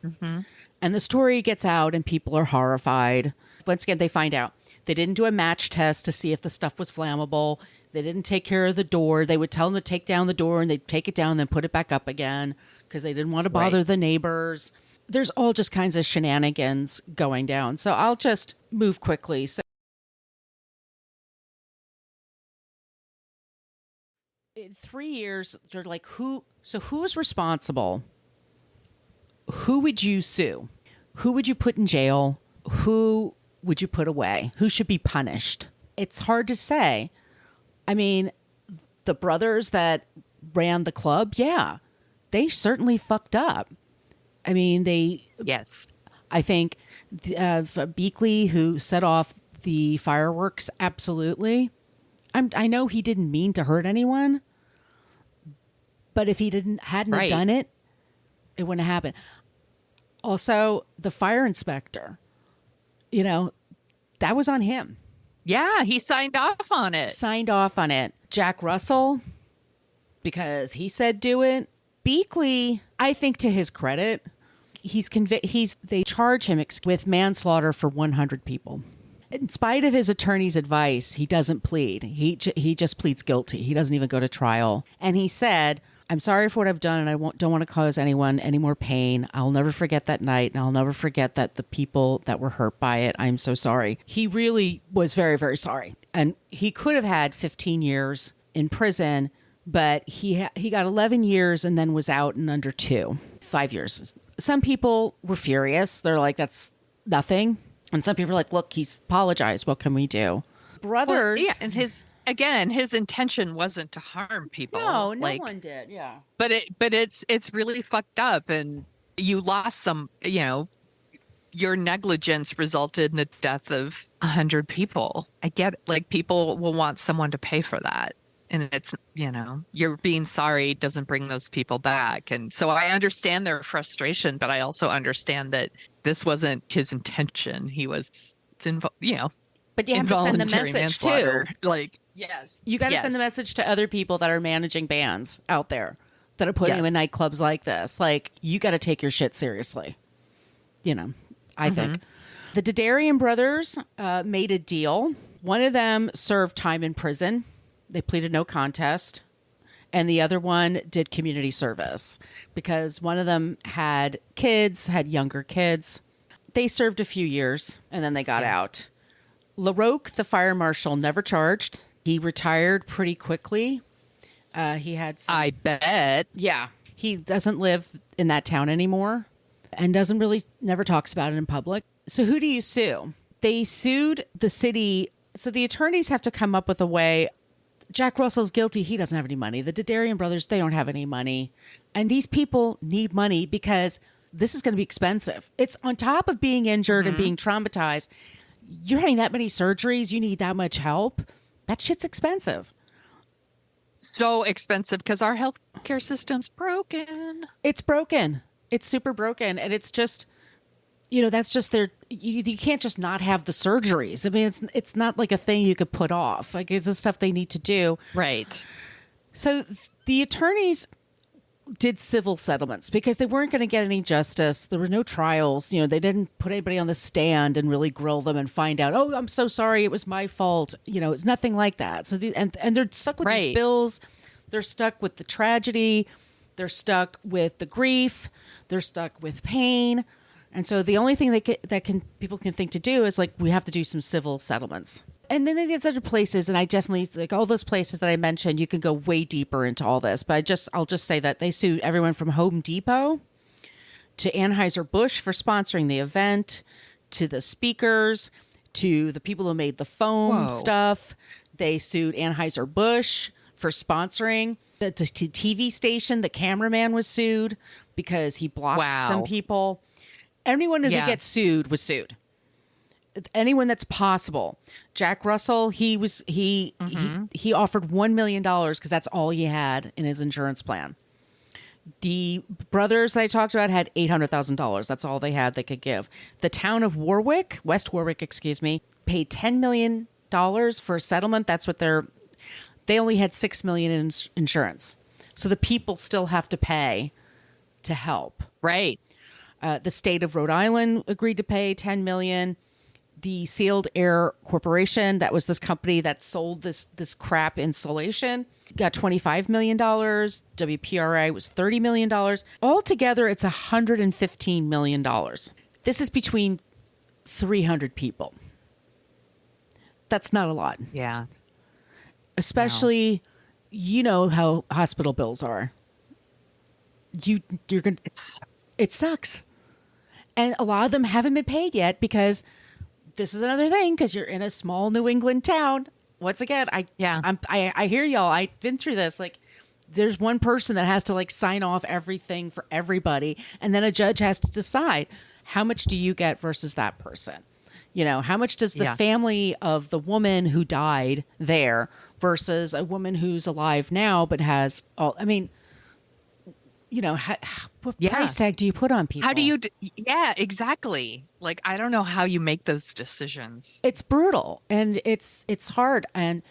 Mm-hmm. And the story gets out and people are horrified. Once again, they find out they didn't do a match test to see if the stuff was flammable. They didn't take care of the door. They would tell them to take down the door and they'd take it down and then put it back up again because they didn't want to bother the neighbors. There's all just kinds of shenanigans going down. So I'll just move quickly. So in 3 years, they're like, who's responsible? Who would you sue? Who would you put in jail? Who would you put away? Who should be punished? It's hard to say. I mean, the brothers that ran the club, yeah, they certainly fucked up. I mean, yes. I think Beakley, who set off the fireworks, absolutely. I know he didn't mean to hurt anyone, but if he hadn't have done it, it wouldn't have happened. Also, the fire inspector, that was on him. Yeah, he signed off on it. Jack Russell, because he said do it. Beakley, I think to his credit, they charge him with manslaughter for 100 people. In spite of his attorney's advice, he doesn't plead. He just pleads guilty. He doesn't even go to trial. And he said, I'm sorry for what I've done, and I don't want to cause anyone any more pain. I'll never forget that night, and I'll never forget that the people that were hurt by it. I'm so sorry. He really was very, very sorry. And he could have had 15 years in prison, but he got 11 years and then was out in under 5 years. Some people were furious. They're like, that's nothing. And some people are like, look, he's apologized. What can we do? Brothers. Well, yeah, and his intention wasn't to harm people. No one did. Yeah. But it's really fucked up, and you lost some. Your negligence resulted in the death of 100 people. I get it. Like, people will want someone to pay for that, and it's you're being sorry doesn't bring those people back, and so I understand their frustration, but I also understand that this wasn't his intention. He was, But you have to send the message too. Like. Yes. You got to send the message to other people that are managing bands out there that are putting them in nightclubs like this. Like, you got to take your shit seriously. I think. The Dadarian brothers made a deal. One of them served time in prison. They pleaded no contest. And the other one did community service because one of them had younger kids. They served a few years and then they got out. LaRoque, the fire marshal, never charged. He retired pretty quickly. He had I bet. Yeah. He doesn't live in that town anymore and never talks about it in public. So who do you sue? They sued the city. So the attorneys have to come up with a way. Jack Russell's guilty. He doesn't have any money. The Dadarian brothers, they don't have any money. And these people need money because this is going to be expensive. It's on top of being injured and being traumatized. You're having that many surgeries. You need that much help. That shit's expensive. So expensive because our healthcare system's broken. It's broken. It's super broken. And it's just, that's just you can't just not have the surgeries. I mean, it's not like a thing you could put off. Like, it's the stuff they need to do. Right. So the attorneys did civil settlements because they weren't going to get any justice. There were no trials. They didn't put anybody on the stand and really grill them and find out, oh, I'm so sorry, it was my fault. It's nothing like that. So and they're stuck with these bills They're stuck with the tragedy. They're stuck with the grief. They're stuck with pain. And so the only thing people can think to do is like, we have to do some civil settlements. And then they get other places, and I definitely like all those places that I mentioned. You can go way deeper into all this, but I'll just say that they sued everyone from Home Depot to Anheuser-Busch for sponsoring the event, to the speakers, to the people who made the foam stuff. They sued Anheuser-Busch for sponsoring the TV station. The cameraman was sued because he blocked some people. Anyone who gets sued was sued. Anyone that's possible. Jack Russell, he offered $1 million because that's all he had in his insurance plan. The brothers that I talked about had $800,000. That's all they had they could give. The town of Warwick, West Warwick, paid $10 million for a settlement. That's what they only had $6 million in insurance. So the people still have to pay to help. Right. The state of Rhode Island agreed to pay $10 million. The Sealed Air Corporation, that was this company that sold this crap insulation, got $25 million. WPRA was $30 million. Altogether, it's $115 million. This is between 300 people. That's not a lot. Yeah. Especially, you know how hospital bills are. You're gonna. It sucks. And a lot of them haven't been paid yet because this is another thing, because you're in a small New England town. Once again, I hear y'all. I've been through this. Like, there's one person that has to like sign off everything for everybody, and then a judge has to decide how much do you get versus that person. You know, how much does the family of the woman who died there versus a woman who's alive now but has all? I mean, you know, what price tag do you put on people? How do you? Yeah, exactly. Like, I don't know how you make those decisions. It's brutal and it's hard. And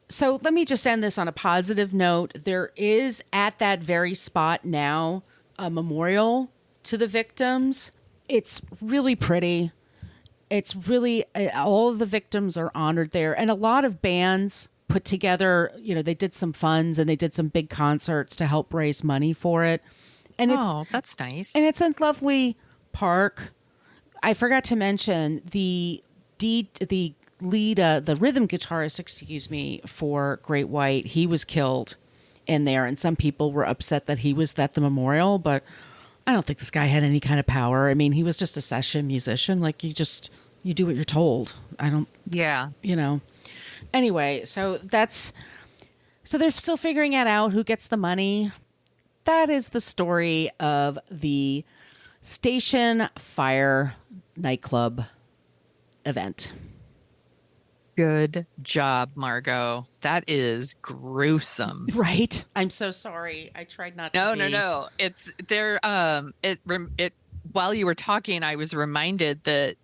so let me just end this on a positive note. There is at that very spot now a memorial to the victims. It's really pretty. It's really, all of the victims are honored there. And a lot of bands put together, you know, they did some funds and they did some big concerts to help raise money for it. And that's nice. And it's a lovely park. I forgot to mention the lead, the rhythm guitarist, for Great White. He was killed in there, and some people were upset that he was at the memorial, but I don't think this guy had any kind of power. I mean, he was just a session musician. Like, you do what you're told. You know. Anyway, so they're still figuring it out who gets the money. That is the story of the Station Fire nightclub event. Good job, Margot. That is gruesome. Right? I'm so sorry. I tried not to. No. It's there. While you were talking, I was reminded that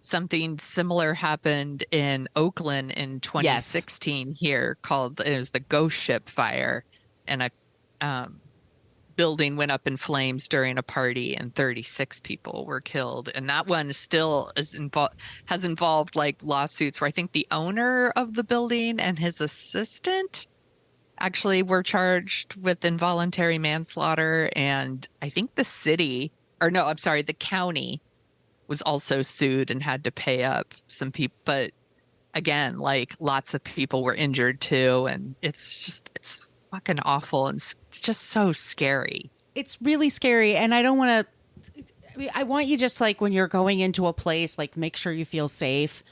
something similar happened in Oakland in 2016 here it was the Ghost Ship fire, and a building went up in flames during a party and 36 people were killed. And that one still has involved like lawsuits where I think the owner of the building and his assistant actually were charged with involuntary manslaughter. And I think the county was also sued and had to pay up some people. But again, like, lots of people were injured too. And it's fucking awful. And it's just so scary. It's really scary. And I want you, just like when you're going into a place, like, make sure you feel safe,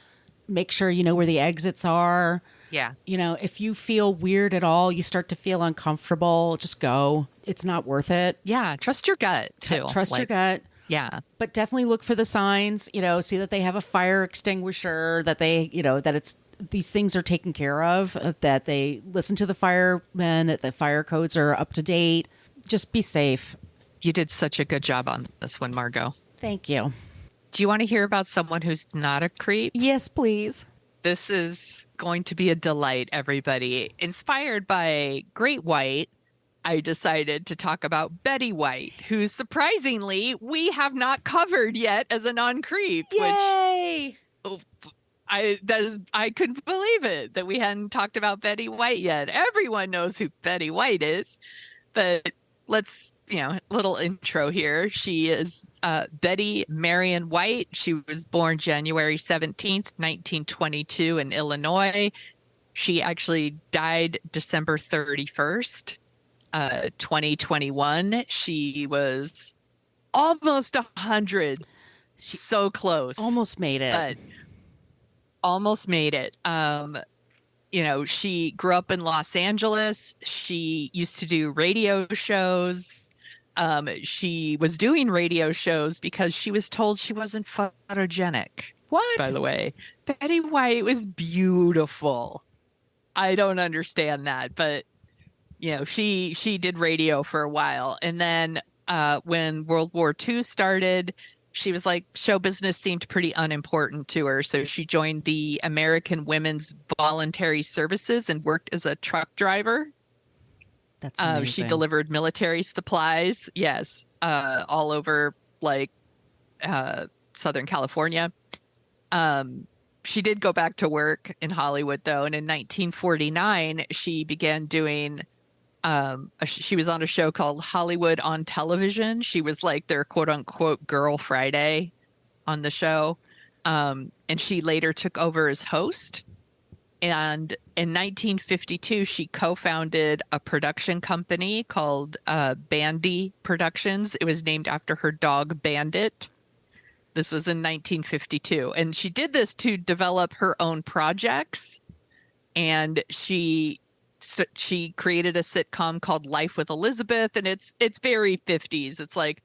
make sure you know where the exits are. Yeah. You know, if you feel weird at all, you start to feel uncomfortable, just go. It's not worth it. Yeah. Trust your gut too. Trust your gut. Yeah. But definitely look for the signs, you know, see that they have a fire extinguisher, that they, you know, that these things are taken care of, that they listen to the firemen, that the fire codes are up to date. Just be safe. You did such a good job on this one, Margot. Thank you. Do you want to hear about someone who's not a creep? Yes, please. This is going to be a delight, everybody. Inspired by Great White, I decided to talk about Betty White, who surprisingly we have not covered yet as a non-creep. Yay! Which I couldn't believe it that we hadn't talked about Betty White yet. Everyone knows who Betty White is, but let's, little intro here. She is Betty Marion White. She was born January 17th, 1922 in Illinois. She actually died December 31st, 2021. She was almost 100. So close. Almost made it. But almost made it. She grew up in Los Angeles. She used to do radio shows. She was doing radio shows because she was told she wasn't photogenic. What? By the way, Betty White was beautiful. I don't understand that, but she did radio for a while, and then when World War II started, she was like, show business seemed pretty unimportant to her. So she joined the American Women's Voluntary Services and worked as a truck driver. That's amazing. She delivered military supplies. Yes. All over Southern California. She did go back to work in Hollywood though. And in 1949, she began doing she was on a show called Hollywood on Television. She was like their quote unquote Girl Friday on the show. And she later took over as host. And in 1952, she co-founded a production company called Bandy Productions. It was named after her dog Bandit. This was in 1952. And she did this to develop her own projects. And she created a sitcom called Life with Elizabeth, and it's very 50s. It's like,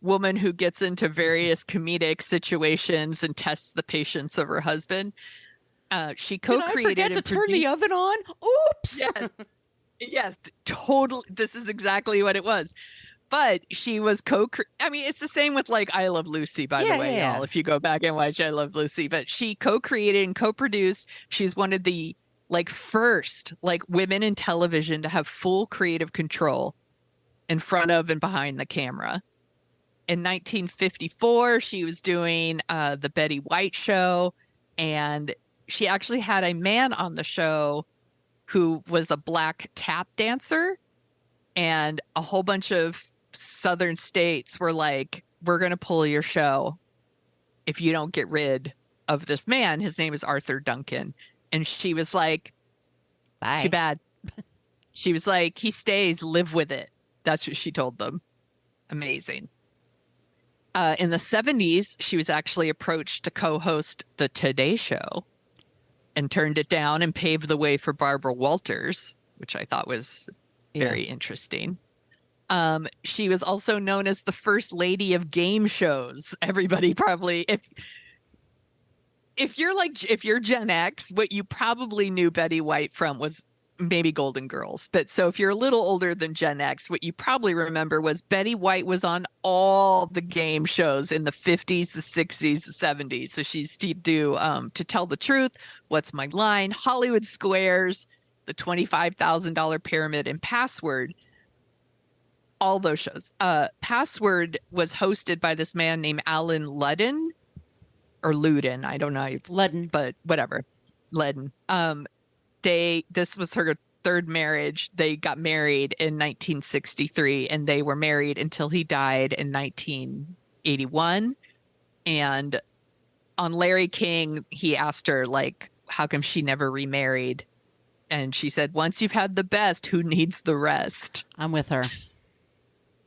woman who gets into various comedic situations and tests the patience of her husband. She co-created. Did I forget to turn the oven on? Oops. Yes, totally. This is exactly what it was. But she was it's the same with like I Love Lucy, by the way, y'all. If you go back and watch I Love Lucy, but she co-created and co-produced. She's one of the first women in television to have full creative control in front of and behind the camera. In 1954, she was doing the Betty White Show, and she actually had a man on the show who was a black tap dancer, and a whole bunch of southern states were like, we're going to pull your show if you don't get rid of this man. His name is Arthur Duncan. And she was like, bye. Too bad. She was like, he stays, live with it. That's what she told them. Amazing. In the 70s, she was actually approached to co-host the Today Show and turned it down and paved the way for Barbara Walters, which I thought was very interesting. She was also known as the first lady of game shows. Everybody probably, if you're Gen X, what you probably knew Betty White from was maybe Golden Girls. But so if you're a little older than Gen X, what you probably remember was Betty White was on all the game shows in the 50s, the 60s, the 70s. So she used to do To Tell the Truth, What's My Line, Hollywood Squares, the $25,000 Pyramid, and Password. All those shows. Password was hosted by this man named Alan Ludden. Or Luden, I don't know. Ludden. But whatever. Ludden. This was her third marriage. They got married in 1963, and they were married until he died in 1981. And on Larry King, he asked her, how come she never remarried? And she said, once you've had the best, who needs the rest? I'm with her.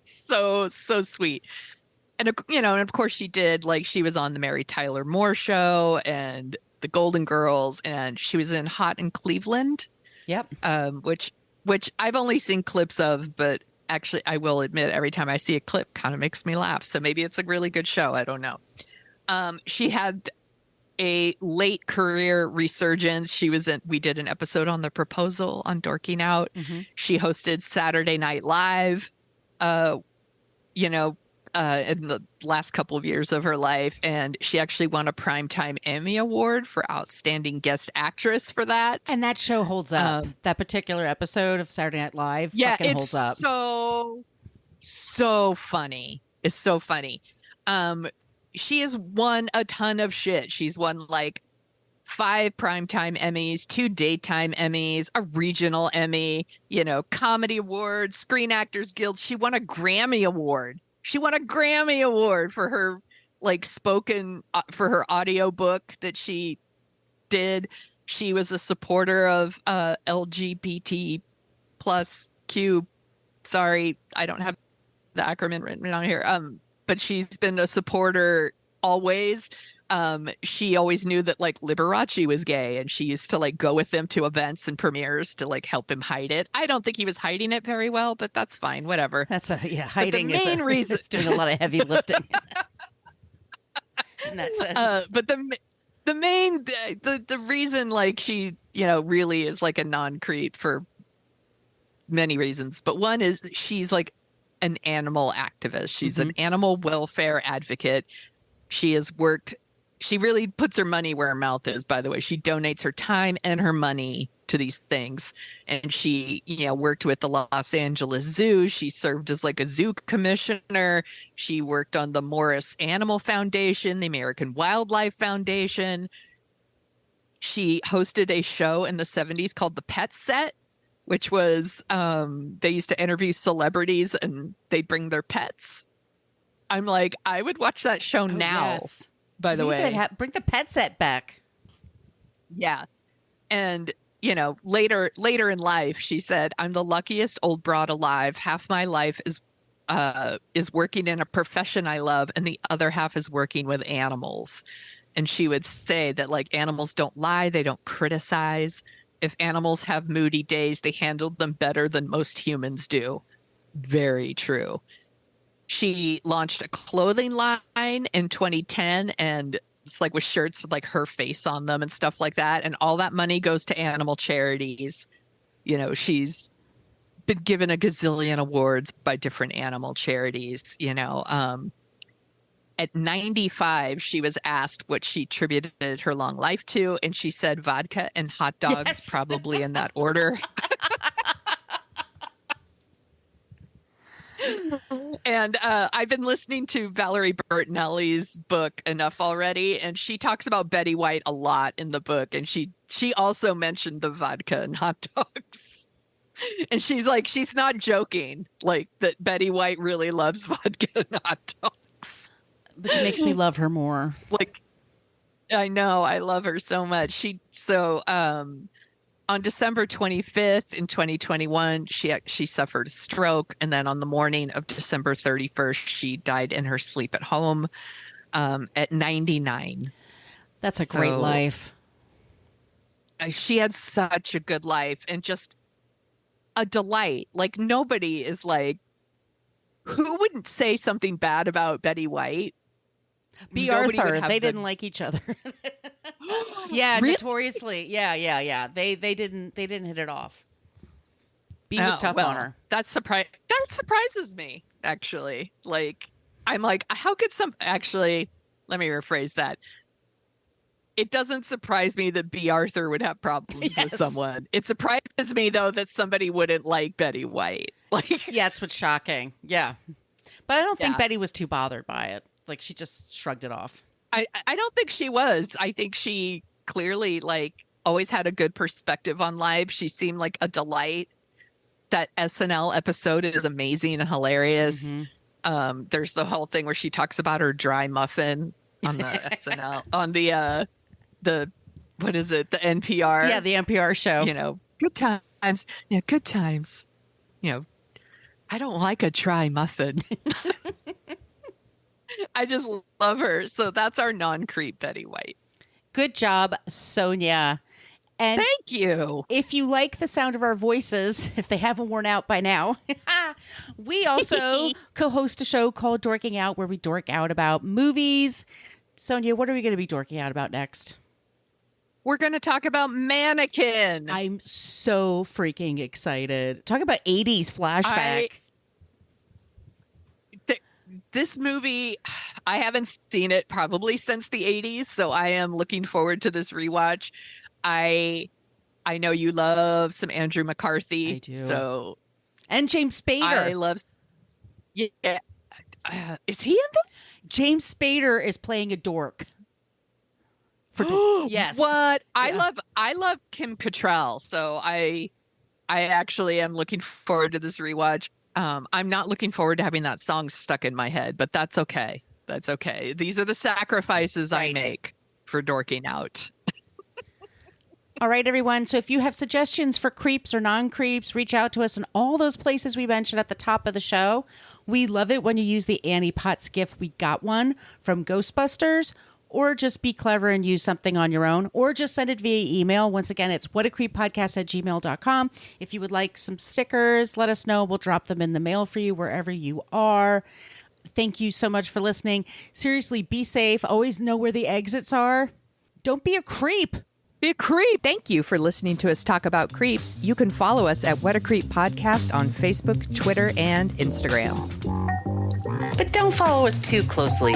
So sweet. And, of course she did, she was on the Mary Tyler Moore Show and the Golden Girls, and she was in Hot in Cleveland. Yep. Which I've only seen clips of, but actually I will admit every time I see a clip kind of makes me laugh. So maybe it's a really good show. I don't know. She had a late career resurgence. We did an episode on The Proposal on Dorking Out. Mm-hmm. She hosted Saturday Night Live, in the last couple of years of her life. And she actually won a Primetime Emmy Award for Outstanding Guest Actress for that. And that show holds up. That particular episode of Saturday Night Live fucking holds up. So funny. It's so funny. She has won a ton of shit. She's won 5 primetime Emmys, 2 daytime Emmys, a regional Emmy, you know, comedy awards, Screen Actors Guild. She won a Grammy Award. She won a Grammy Award for her like spoken for her audio book that she did. She was a supporter of LGBT plus Q. Sorry, I don't have the acronym written down here. But she's been a supporter always. She always knew that like Liberace was gay, and she used to like go with him to events and premieres to like help him hide it. I don't think he was hiding it very well, but that's fine. Whatever. Hiding but the main reason it's doing a lot of heavy lifting. In that sense. But the main the reason like she, you know, really is like a non-creep for many reasons, but one is she's like an animal activist. She's an animal welfare advocate. She really puts her money where her mouth is, by the way. She donates her time and her money to these things. And she, you know, worked with the Los Angeles Zoo. She served as like a zoo commissioner. She worked on the Morris Animal Foundation, the American Wildlife Foundation. She hosted a show in the 70s called The Pet Set, which was they used to interview celebrities and they'd bring their pets. I'm like, I would watch that show now, yes. by the way. Bring the Pet Set back. Yeah. And, you know, later in life, she said, I'm the luckiest old broad alive. Half my life is working in a profession I love, and the other half is working with animals. And she would say that like animals don't lie. They don't criticize. If animals have moody days, they handle them better than most humans do. Very true. She launched a clothing line in 2010, and it's like with shirts with like her face on them and stuff like that. And all that money goes to animal charities. You know, she's been given a gazillion awards by different animal charities, you know. At 95, she was asked what she attributed her long life to, and she said vodka and hot dogs, yes. Probably in that order. And I've been listening to Valerie Bertinelli's book enough already, and she talks about Betty White a lot in the book, and she also mentioned the vodka and hot dogs. And she's like, she's not joking, like that Betty White really loves vodka and hot dogs. But it makes me love her more. Like, I know, I love her so much. On December 25th in 2021, she suffered a stroke, and then on the morning of December 31st, she died in her sleep at home at 99. That's a great life. She had such a good life and just a delight. Like nobody is like, who wouldn't say something bad about Betty White? B. Arthur, they didn't like each other. Yeah, really? Notoriously. Yeah. They didn't hit it off. B was tough on her. That surprises me, actually. Like, I'm like, how could actually, let me rephrase that. It doesn't surprise me that B. Arthur would have problems with someone. It surprises me, though, that somebody wouldn't like Betty White. Like, yeah, it's what's shocking. Yeah. But I don't think Betty was too bothered by it. Like, she just shrugged it off. I don't think she was. I think she clearly, like, always had a good perspective on life. She seemed like a delight. That SNL episode is amazing and hilarious. Mm-hmm. There's the whole thing where she talks about her dry muffin on the SNL, on the what is it? The NPR. Yeah, the NPR show. You know, good times. Yeah, good times. You know, I don't like a dry muffin. I just love her. So that's our non-creep Betty White. Good job, Sonia. And thank you. If you like the sound of our voices, if they haven't worn out by now, we also co-host a show called Dorking Out, where we dork out about movies. Sonia, what are we going to be dorking out about next? We're going to talk about Mannequin. I'm so freaking excited. Talk about 80s flashback. This movie, I haven't seen it probably since the 80s, so I am looking forward to this rewatch. I know you love some Andrew McCarthy. I do. So, and James Spader. I love. Yeah, is he in this? James Spader is playing a dork Yes. What? Yeah. I love Kim Cattrall, so I actually am looking forward to this rewatch. I'm not looking forward to having that song stuck in my head, but that's okay. That's okay. These are the sacrifices I Right. make for dorking out. All right, everyone. So if you have suggestions for creeps or non-creeps, reach out to us in all those places we mentioned at the top of the show. We love it when you use the Annie Potts gift. We got one from Ghostbusters, or just be clever and use something on your own, or just send it via email. Once again, it's whatacreeppodcast@gmail.com. If you would like some stickers, let us know. We'll drop them in the mail for you wherever you are. Thank you so much for listening. Seriously, be safe. Always know where the exits are. Don't be a creep. Be a creep. Thank you for listening to us talk about creeps. You can follow us at What a Creep Podcast on Facebook, Twitter, and Instagram. But don't follow us too closely.